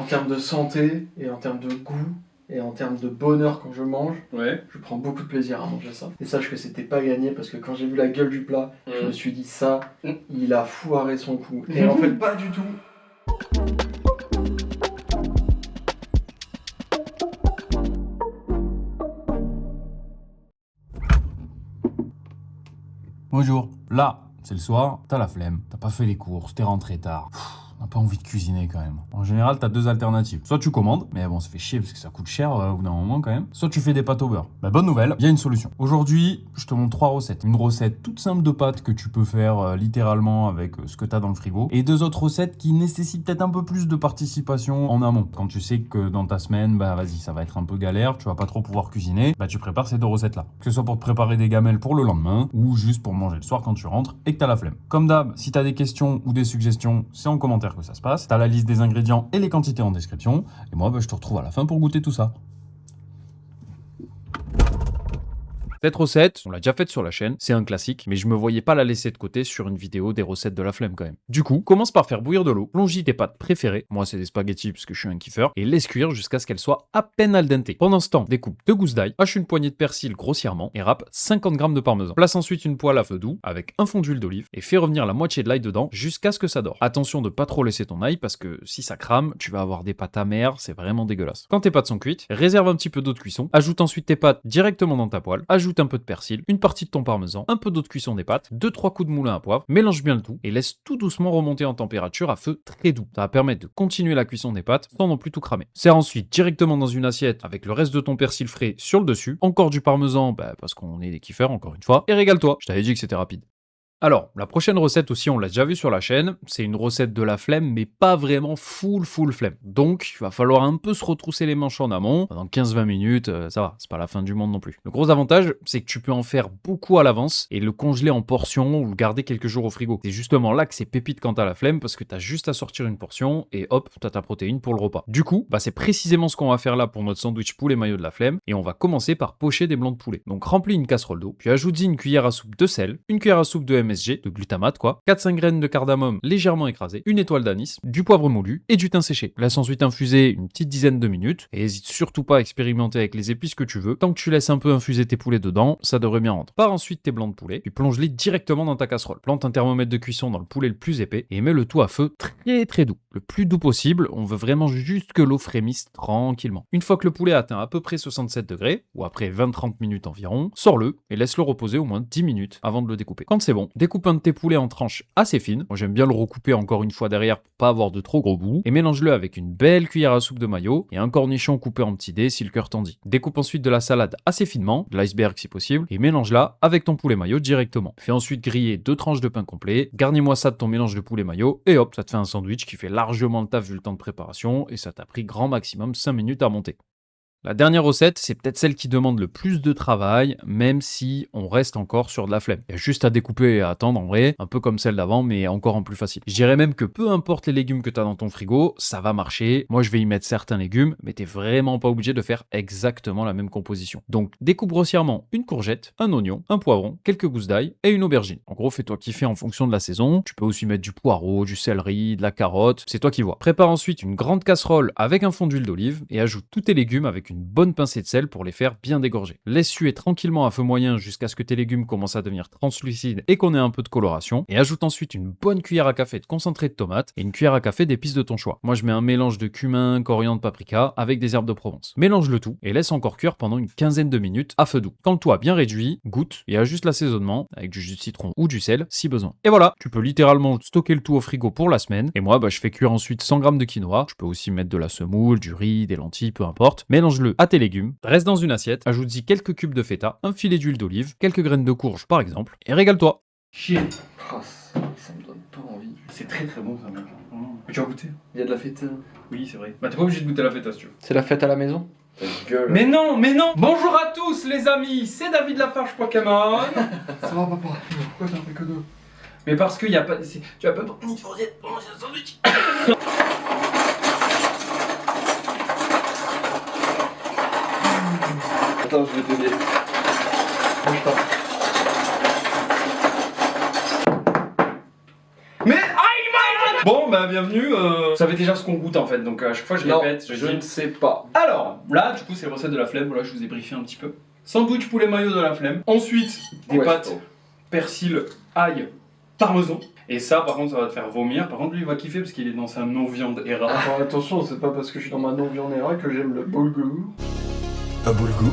en termes de santé et en termes de goût et en termes de bonheur quand je mange, je prends beaucoup de plaisir à manger ça. Et sache que c'était pas gagné parce que quand j'ai vu la gueule du plat, je me suis dit ça, il a foiré son coup. Et en fait pas du tout. Bonjour. Là, c'est le soir, t'as la flemme, t'as pas fait les courses, t'es rentré tard. On n'a pas envie de cuisiner quand même. En général, t'as deux alternatives. Soit tu commandes, mais bon, ça fait chier parce que ça coûte cher au bout d'un moment quand même. Soit tu fais des pâtes au beurre. Bah, bonne nouvelle, il y a une solution. Aujourd'hui, je te montre 3 recettes. Une recette toute simple de pâtes que tu peux faire littéralement avec ce que t'as dans le frigo. Et 2 autres recettes qui nécessitent peut-être un peu plus de participation en amont. Quand tu sais que dans ta semaine, bah vas-y, ça va être un peu galère, tu vas pas trop pouvoir cuisiner, bah tu prépares ces 2 recettes-là. Que ce soit pour te préparer des gamelles pour le lendemain ou juste pour manger le soir quand tu rentres et que t'as la flemme. Comme d'hab, si t'as des questions ou des suggestions, c'est en commentaire que ça se passe. T'as la liste des ingrédients et les quantités en description. Et moi, je te retrouve à la fin pour goûter tout ça. Cette recette, on l'a déjà faite sur la chaîne, c'est un classique, mais je me voyais pas la laisser de côté sur une vidéo des recettes de la flemme quand même. Du coup, commence par faire bouillir de l'eau, plonge tes pâtes préférées, moi c'est des spaghettis parce que je suis un kiffeur, et laisse cuire jusqu'à ce qu'elles soient à peine al dente. Pendant ce temps, découpe 2 gousses d'ail, hache une poignée de persil grossièrement et râpe 50 g de parmesan. Place ensuite une poêle à feu doux avec un fond d'huile d'olive et fais revenir la moitié de l'ail dedans jusqu'à ce que ça dore. Attention de pas trop laisser ton ail parce que si ça crame, tu vas avoir des pâtes amères, c'est vraiment dégueulasse. Quand tes pâtes sont cuites, réserve un petit peu d'eau de cuisson, ajoute ensuite tes pâtes directement dans ta poêle, ajoute un peu de persil, une partie de ton parmesan, un peu d'eau de cuisson des pâtes, 2-3 coups de moulin à poivre, mélange bien le tout et laisse tout doucement remonter en température à feu très doux. Ça va permettre de continuer la cuisson des pâtes sans non plus tout cramer. Serre ensuite directement dans une assiette avec le reste de ton persil frais sur le dessus, encore du parmesan, parce qu'on est des kiffeurs encore une fois, et régale-toi. Je t'avais dit que c'était rapide. Alors, la prochaine recette aussi, on l'a déjà vue sur la chaîne, c'est une recette de la flemme, mais pas vraiment full flemme. Donc, il va falloir un peu se retrousser les manches en amont, pendant 15-20 minutes, ça va, c'est pas la fin du monde non plus. Le gros avantage, c'est que tu peux en faire beaucoup à l'avance, et le congeler en portions ou le garder quelques jours au frigo. C'est justement là que c'est pépite quand t'as la flemme, parce que t'as juste à sortir une portion, et hop, t'as ta protéine pour le repas. Du coup, c'est précisément ce qu'on va faire là pour notre sandwich poulet mayo de la flemme, et on va commencer par pocher des blancs de poulet. Donc remplis une casserole d'eau, puis ajoute-y une cuillère à soupe de sel, une cuillère à soupe de MSG, de glutamate quoi, 4-5 graines de cardamome légèrement écrasées, une étoile d'anis, du poivre moulu et du thym séché. Laisse ensuite infuser une petite dizaine de minutes et hésite surtout pas à expérimenter avec les épices que tu veux. Tant que tu laisses un peu infuser tes poulets dedans, ça devrait bien rendre. Pars ensuite tes blancs de poulet, puis plonge-les directement dans ta casserole. Plante un thermomètre de cuisson dans le poulet le plus épais et mets le tout à feu très doux. Le plus doux possible, on veut vraiment juste que l'eau frémisse tranquillement. Une fois que le poulet atteint à peu près 67 degrés, ou après 20-30 minutes environ, sors-le et laisse-le reposer au moins 10 minutes avant de le découper. Quand c'est bon, découpe un de tes poulets en tranches assez fines. Moi j'aime bien le recouper encore une fois derrière pour pas avoir de trop gros bouts. Et mélange-le avec une belle cuillère à soupe de mayo et un cornichon coupé en petits dés si le cœur t'en dit. Découpe ensuite de la salade assez finement, de l'iceberg si possible, et mélange-la avec ton poulet mayo directement. Fais ensuite griller 2 tranches de pain complet, garnis-moi ça de ton mélange de poulet mayo, et hop, ça te fait un sandwich qui fait largement le taf vu le temps de préparation, et ça t'a pris grand maximum 5 minutes à monter. La dernière recette, c'est peut-être celle qui demande le plus de travail, même si on reste encore sur de la flemme. Il y a juste à découper et à attendre en vrai, un peu comme celle d'avant, mais encore en plus facile. Je dirais même que peu importe les légumes que tu as dans ton frigo, ça va marcher. Moi, je vais y mettre certains légumes, mais t'es vraiment pas obligé de faire exactement la même composition. Donc, découpe grossièrement une courgette, un oignon, un poivron, quelques gousses d'ail et une aubergine. En gros, fais-toi kiffer en fonction de la saison. Tu peux aussi mettre du poireau, du céleri, de la carotte, c'est toi qui vois. Prépare ensuite une grande casserole avec un fond d'huile d'olive et ajoute tous tes légumes avec une bonne pincée de sel pour les faire bien dégorger. Laisse suer tranquillement à feu moyen jusqu'à ce que tes légumes commencent à devenir translucides et qu'on ait un peu de coloration. Et ajoute ensuite une bonne cuillère à café de concentré de tomate et une cuillère à café d'épices de ton choix. Moi je mets un mélange de cumin, coriandre, paprika avec des herbes de Provence. Mélange le tout et laisse encore cuire pendant une quinzaine de minutes à feu doux. Quand le tout a bien réduit, goûte et ajuste l'assaisonnement avec du jus de citron ou du sel si besoin. Et voilà, tu peux littéralement stocker le tout au frigo pour la semaine. Et moi je fais cuire ensuite 100 g de quinoa. Tu peux aussi mettre de la semoule, du riz, des lentilles, peu importe. Mélange-le à tes légumes, reste dans une assiette, ajoute-y quelques cubes de feta, un filet d'huile d'olive, quelques graines de courge par exemple, et régale-toi. Chier. Ça me donne pas envie. C'est très bon ça mec. Tu as goûté? Il y a de la feta. Oui, c'est vrai. T'es pas obligé de goûter la feta si tu veux. C'est la fête à la maison? Gueule. Mais non. Bonjour à tous les amis, c'est David Lafarge Pokémon. Ça va papa? Pourquoi t'as fait que deux? Mais parce qu'il y a pas... Tu as pas ni de fourchette pour manger un sandwich. Attends, je vais t'aider. Bouge pas. Mais... Aïe, Bon, bah bienvenue. Vous savez déjà ce qu'on goûte en fait, donc à chaque fois je répète. Je ne sais pas. Alors, là du coup c'est recette de la flemme, voilà je vous ai briefé un petit peu. Sandwich poulet mayo de la flemme. Ensuite, des pâtes, persil, ail, parmesan. Et ça par contre ça va te faire vomir. Par contre lui il va kiffer parce qu'il est dans sa non-viande ERA. Alors attention, c'est pas parce que je suis dans ma non-viande ERA que j'aime le boulgour. Un boulgour?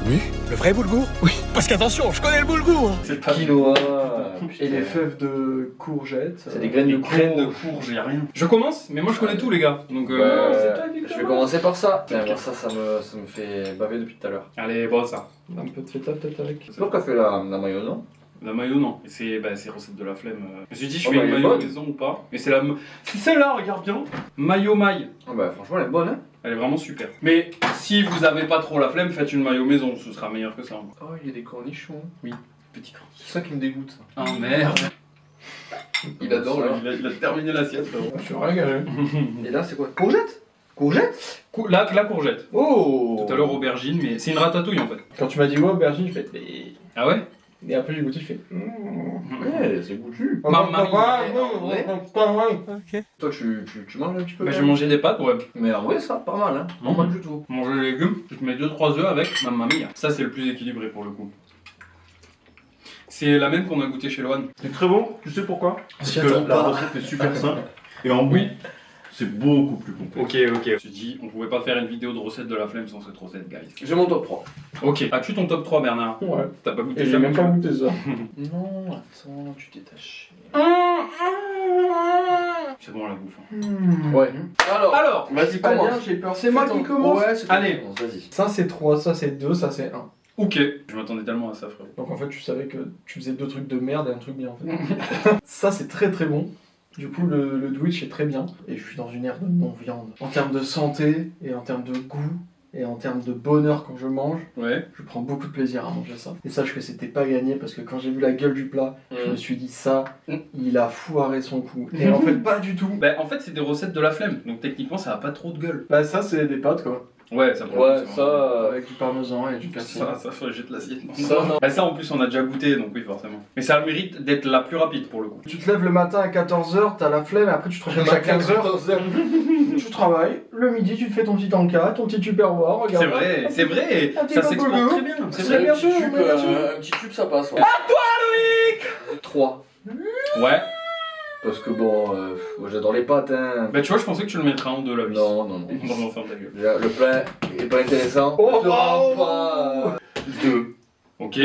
Oui. Le vrai boulgour? Oui. Parce qu'attention, je connais le boulgour. C'est pas Quinoa et les fèves de courgettes. C'est des graines de courge, y'a rien. Je commence, mais moi je connais tout les gars. Donc c'est toi qui Je vais commence. commencer par ça. Tiens, moi, ça me fait baver depuis tout à l'heure. allez, bon ça. Un peu de feta peut-être avec. C'est toi qui as fait la mayo, non? La mayo non, c'est recette de la flemme. Je me suis dit je Oh, fais bah, une elle est mayo bonne. maison ou pas. Mais c'est c'est celle-là, regarde bien. Mayo maille. Ah bah franchement elle est bonne, hein. Elle est vraiment super. Mais si vous avez pas trop la flemme, faites une mayo maison, ce sera meilleur que ça. Oh il y a des cornichons. Petit cran. C'est ça qui me dégoûte. Ah merde. Il adore là. Il a terminé l'assiette frérot. Je suis régalé. Et là c'est quoi? Courgette? Courgette? La courgette. Oh. Tout à l'heure aubergine, mais c'est une ratatouille en fait. Quand tu m'as dit ouais, aubergine, je fais. Ah ouais? Et après j'ai goûté, je fais. Ouais, c'est goûtu. Mamma Toi tu manges un petit peu? Bah, quand j'ai même mangé des pâtes, ouais. Mais en vrai ça, pas mal hein. Pas Mhm. mal du tout. Manger les légumes, je te mets 2-3 œufs avec mamma mia. Ça c'est le plus équilibré pour le coup. C'est la même qu'on a goûté chez Loane. C'est très bon, tu sais pourquoi? Parce Si, que attends, la pas. recette est super simple et en bout, c'est beaucoup plus complexe. Ok. Je me suis dit, on pouvait pas faire une vidéo de recette de la flemme sans cette recette, guys. J'ai mon top 3. Ok. As-tu ton top 3, Bernard? Ouais. T'as pas goûté Et j'ai ça, même pas tu goûté ça. Non, attends, tu t'es taché. C'est bon la bouffe. Hein. Ouais. Alors, vas-y, Pas commence. bien, j'ai peur. C'est moi qui commence. Ouais, c'est toi Allez. qui commence, vas-y. Ça c'est 3, ça c'est 2, ça c'est 1. Ok. Je m'attendais tellement à ça, frérot. Donc en fait, tu savais que tu faisais 2 trucs de merde et un truc bien en fait. Ça c'est très très bon. Du coup, le Twitch est très bien. Et je suis dans une ère de non-viande. En termes de santé, et en termes de goût, et en termes de bonheur quand je mange, Ouais. je prends beaucoup de plaisir à manger ça. Et sache que c'était pas gagné parce que quand j'ai vu la gueule du plat, je me suis dit ça, il a foiré son coup. Et en fait, pas du tout. Bah, en fait, c'est des recettes de la flemme. Donc techniquement, ça a pas trop de gueule. Bah, ça c'est des pâtes quoi. Ouais, ça prend Ouais, ça. Avec du parmesan et du persil. Ça faut jeter l'assiette. Ça, non. Bah, ça en plus, on a déjà goûté, donc oui, forcément. Mais ça a le mérite d'être la plus rapide pour le coup. Tu te lèves le matin à 14h, t'as la flemme, et après tu te réveilles à 15h, tu travailles, le midi tu te fais ton petit tanka, ton petit tupperware, regarde. C'est vrai, Un petit ça peu s'exporte boulot. très bien. C'est C'est vrai. bien Un petit sûr, tube, bien sûr. un petit tube ça passe. Ouais. 3. Ouais. Parce que bon, moi j'adore les pâtes hein. Bah, tu vois, je pensais que tu le mettrais en deux la vis. Non. Non, enfin, ta gueule. Déjà, le plat est pas intéressant. Oh, Ne te rends oh, pas 2. Ok.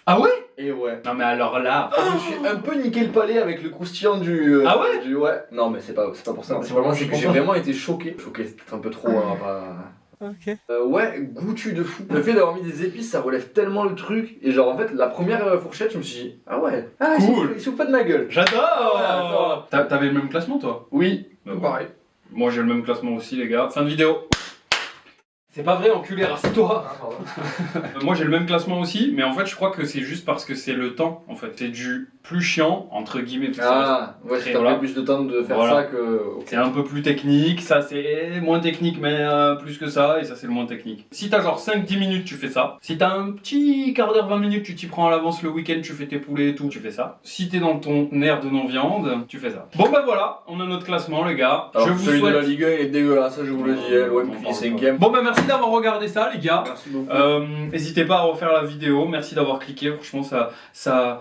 Ah ouais? Et ouais. Non, mais alors là. Je me suis un peu niqué le palais avec le croustillant du. Ah ouais? Ouais. Non, mais c'est pas pour ça. Non, C'est c'est vraiment vraiment, c'est je que j'ai comprends. vraiment été choqué. Choqué, c'est peut-être un peu trop, hein, pas. Ouais, goûtu de fou. Le fait d'avoir mis des épices, ça relève tellement le truc. Et genre, en fait, la première fourchette, je me suis dit, ah ouais, ah, Cool. ils se foutent pas de ma gueule. J'adore! T'avais le même classement, toi? Oui. Bah, bon. Pareil. Moi, j'ai le même classement aussi, les gars. Fin de vidéo. C'est pas vrai, enculé, rasse-toi! Moi j'ai le même classement aussi, mais en fait je crois que c'est juste parce que c'est le temps en fait. C'est du plus chiant, entre guillemets, parce que Ah, ouais, Très t'as voilà. plus de temps de faire Voilà. ça que. c'est un peu plus technique, ça c'est moins technique mais plus que ça, et ça c'est le moins technique. Si t'as genre 5-10 minutes tu fais ça, si t'as un petit quart d'heure, 20 minutes tu t'y prends à l'avance le week-end, tu fais tes poulets et tout, tu fais ça. Si t'es dans ton air de non-viande, tu fais ça. Bon bah voilà, on a notre classement les gars. Alors, je vous celui de la souhaite... Ligue 1 est dégueulasse, ça je vous le dis, hein, l'OM On qui parle est pas. 5ème. Bon bah merci d'avoir regardé ça les gars. Merci beaucoup. N'hésitez pas à refaire la vidéo, merci d'avoir cliqué, franchement ça...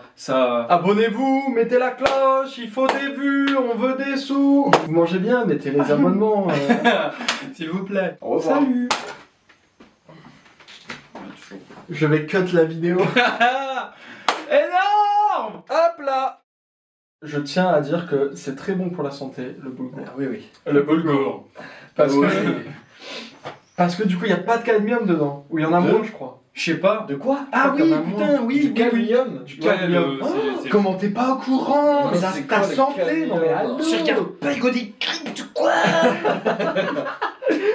Abonnez-vous, mettez la cloche, il faut des vues, on veut des sous. Vous mangez bien, mettez les abonnements. S'il vous plaît. Au revoir. Salut. Je vais cut la vidéo. Énorme! Hop là. Je tiens à dire que c'est très bon pour la santé, le boulgour. Ah, oui, oui. Le bulgur. Parce Oui. parce que du coup, il n'y a pas de cadmium dedans. Ou il y en a De- moins, je crois. Je sais pas. De quoi? Ah oui, qu'il y en a putain, moins. oui, Du oui, cadmium. Du Du cadmium. cadmium. Oh, comment t'es pas au courant? Mais Mais c'est ta quoi, le santé, cadmium non mais allô. Tu regardes pas Ego des cryptes, quoi!